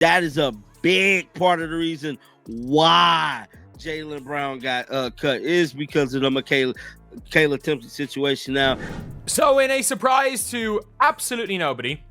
That is a big part of the reason why Jaylen Brown got cut is because of the Kayla Templeton situation. Now, so in a surprise to absolutely nobody,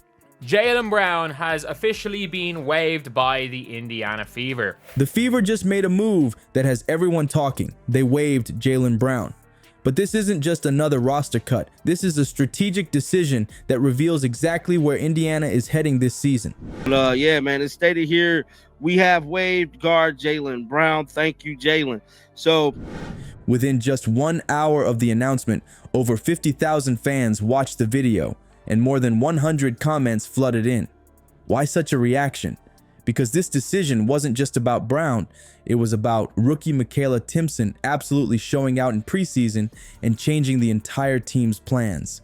Jaylen Brown has officially been waived by the Indiana Fever. The Fever just made a move that has everyone talking. They waived Jaylen Brown. But this isn't just another roster cut. This is a strategic decision that reveals exactly where Indiana is heading this season. Yeah, man, it's stated here, we have waived guard Jaylen Brown. Thank you, Jaylen. So, within just 1 hour of the announcement, over 50,000 fans watched the video, and more than 100 comments flooded in. Why such a reaction? Because this decision wasn't just about Brown, it was about rookie Makayla Timpson absolutely showing out in preseason and changing the entire team's plans.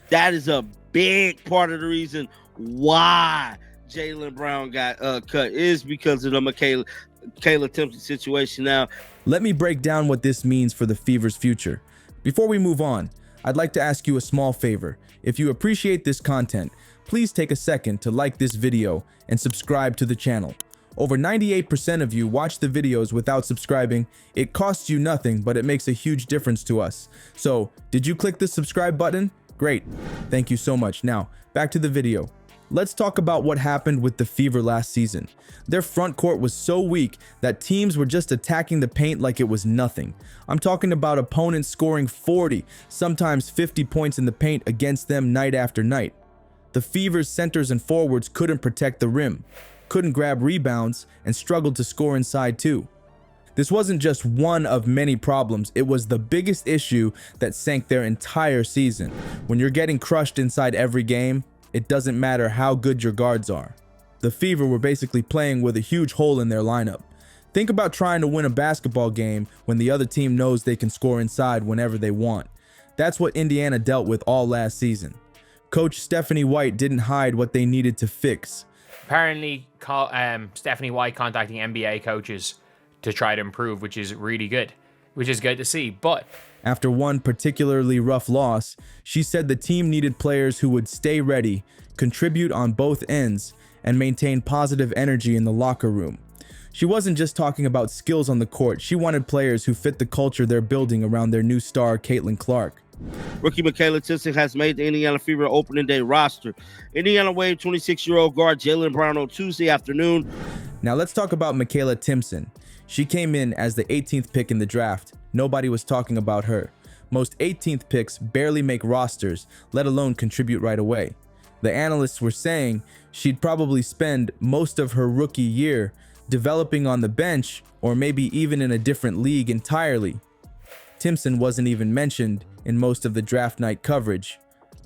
That is a big part of the reason why Jaylen Brown got cut is because of the Kayla Timpson situation. Now, let me break down what this means for the Fever's future. Before we move on, I'd like to ask you a small favor. If you appreciate this content, please take a second to like this video and subscribe to the channel. Over 98% of you watch the videos without subscribing. It costs you nothing, but it makes a huge difference to us. So, did you click the subscribe button? Great. Thank you so much. Now, back to the video. Let's talk about what happened with the Fever last season. Their front court was so weak that teams were just attacking the paint like it was nothing. I'm talking about opponents scoring 40, sometimes 50 points in the paint against them night after night. The Fever's centers and forwards couldn't protect the rim, couldn't grab rebounds, and struggled to score inside too. This wasn't just one of many problems, it was the biggest issue that sank their entire season. When you're getting crushed inside every game, it doesn't matter how good your guards are. The Fever were basically playing with a huge hole in their lineup. Think about trying to win a basketball game when the other team knows they can score inside whenever they want. That's what Indiana dealt with all last season. Coach Stephanie White didn't hide what they needed to fix. Apparently, Stephanie White contacting NBA coaches to try to improve, which is really good, which is good to see. But after one particularly rough loss, she said the team needed players who would stay ready, contribute on both ends, and maintain positive energy in the locker room. She wasn't just talking about skills on the court, she wanted players who fit the culture they're building around their new star, Caitlin Clark. Rookie Makayla Timpson has made the Indiana Fever opening day roster. Indiana waived 26-year-old guard Jaylen Brown on Tuesday afternoon. Now let's talk about Makayla Timpson. She came in as the 18th pick in the draft. Nobody was talking about her. Most 18th picks barely make rosters, let alone contribute right away. The analysts were saying she'd probably spend most of her rookie year developing on the bench or maybe even in a different league entirely. Timpson wasn't even mentioned in most of the draft night coverage.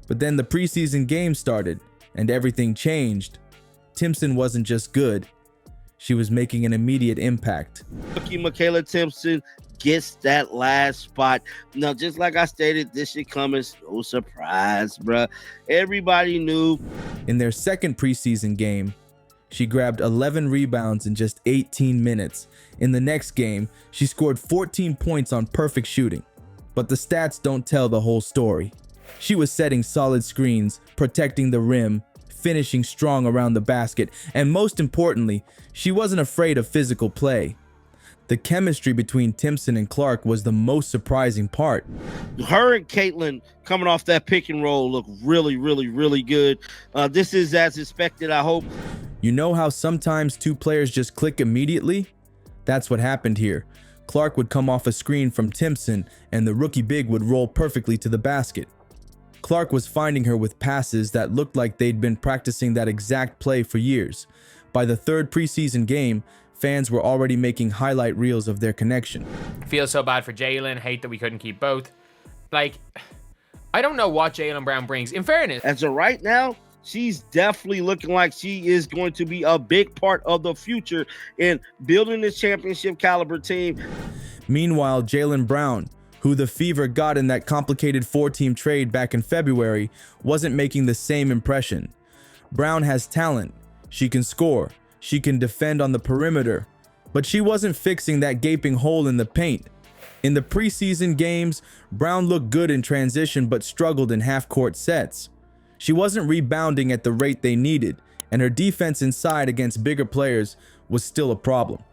But then the preseason game started and everything changed. Timpson wasn't just good, she was making an immediate impact. Rookie Makayla Timpson gets that last spot. Now, just like I stated, this should come as no surprise, bruh. Everybody knew. In their second preseason game, she grabbed 11 rebounds in just 18 minutes. In the next game, she scored 14 points on perfect shooting. But the stats don't tell the whole story. She was setting solid screens, protecting the rim, finishing strong around the basket, and most importantly, she wasn't afraid of physical play. The chemistry between Timpson and Clark was the most surprising part. Her and Caitlin coming off that pick and roll look really, really, really good. This is as expected, I hope. You know how sometimes two players just click immediately? That's what happened here. Clark would come off a screen from Timpson, and the rookie big would roll perfectly to the basket. Clark was finding her with passes that looked like they'd been practicing that exact play for years. By the third preseason game, fans were already making highlight reels of their connection. Feel so bad for Jaylen, hate that we couldn't keep both. Like, I don't know what Jaylen Brown brings. In fairness, as of right now, she's definitely looking like she is going to be a big part of the future in building this championship caliber team. Meanwhile, Jaylen Brown, who the Fever got in that complicated 4-team trade back in February, wasn't making the same impression. Brown has talent. She can score. She can defend on the perimeter. But she wasn't fixing that gaping hole in the paint. In the preseason games, Brown looked good in transition but struggled in half-court sets. She wasn't rebounding at the rate they needed, and her defense inside against bigger players was still a problem.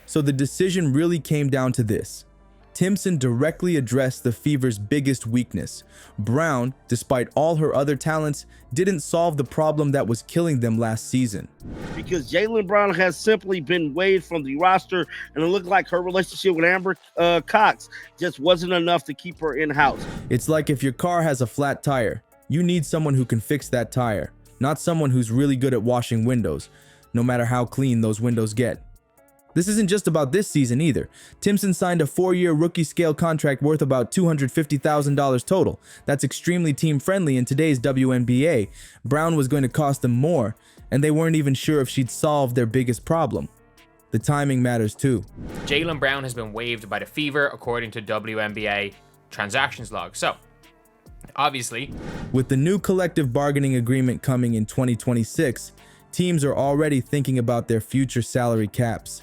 So the decision really came down to this. Timpson directly addressed the Fever's biggest weakness. Brown, despite all her other talents, didn't solve the problem that was killing them last season. Because Jaylen Brown has simply been waived from the roster, and it looked like her relationship with Amber Cox just wasn't enough to keep her in-house. It's like if your car has a flat tire, you need someone who can fix that tire, not someone who's really good at washing windows, no matter how clean those windows get. This isn't just about this season either. Timpson signed a 4-year rookie scale contract worth about $250,000 total. That's extremely team-friendly in today's WNBA. Brown was going to cost them more, and they weren't even sure if she'd solve their biggest problem. The timing matters too. Jaylen Brown has been waived by the Fever according to WNBA transactions log. So, obviously, with the new collective bargaining agreement coming in 2026, teams are already thinking about their future salary caps.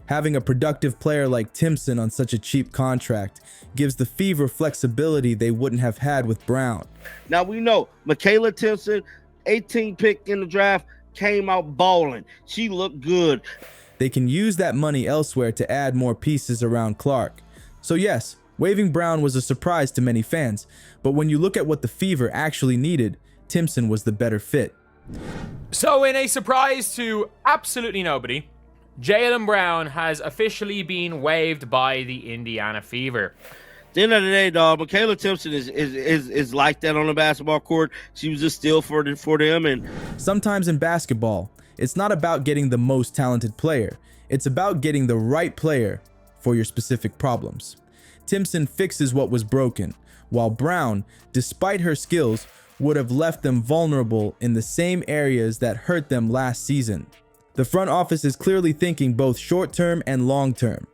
Having a productive player like Timpson on such a cheap contract gives the Fever flexibility they wouldn't have had with Brown. Now we know Makayla Timpson, 18th pick in the draft, came out balling. She looked good. They can use that money elsewhere to add more pieces around Clark. So yes, waiving Brown was a surprise to many fans, but when you look at what the Fever actually needed, Timpson was the better fit. So in a surprise to absolutely nobody, Jaylen Brown has officially been waived by the Indiana Fever. At the end of the day, dog, Makayla Timpson is like that on the basketball court. She was a steal for them. And sometimes in basketball, it's not about getting the most talented player. It's about getting the right player for your specific problems. Timpson fixes what was broken, while Brown, despite her skills, would have left them vulnerable in the same areas that hurt them last season. The front office is clearly thinking both short-term and long-term.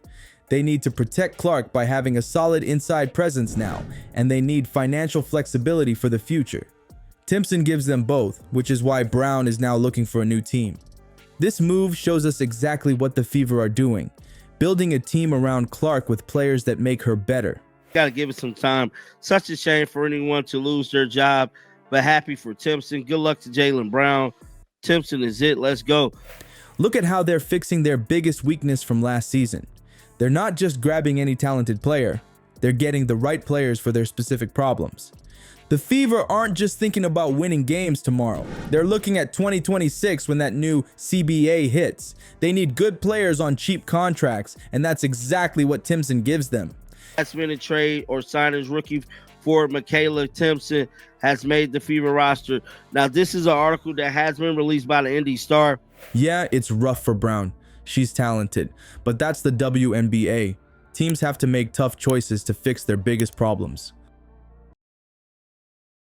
They need to protect Clark by having a solid inside presence now, and they need financial flexibility for the future. Timpson gives them both, which is why Brown is now looking for a new team. This move shows us exactly what the Fever are doing, building a team around Clark with players that make her better. Got to give it some time. Such a shame for anyone to lose their job, but happy for Timpson. Good luck to Jaylen Brown. Timpson is it. Let's go. Look at how they're fixing their biggest weakness from last season. They're not just grabbing any talented player, they're getting the right players for their specific problems. The Fever aren't just thinking about winning games tomorrow. They're looking at 2026 when that new CBA hits. They need good players on cheap contracts, and that's exactly what Timpson gives them. Last-minute trade or signings rookie for Makayla Timpson has made the Fever roster. Now, this is an article that has been released by the Indy Star. Yeah, it's rough for Brown. She's talented, but that's the WNBA. Teams have to make tough choices to fix their biggest problems.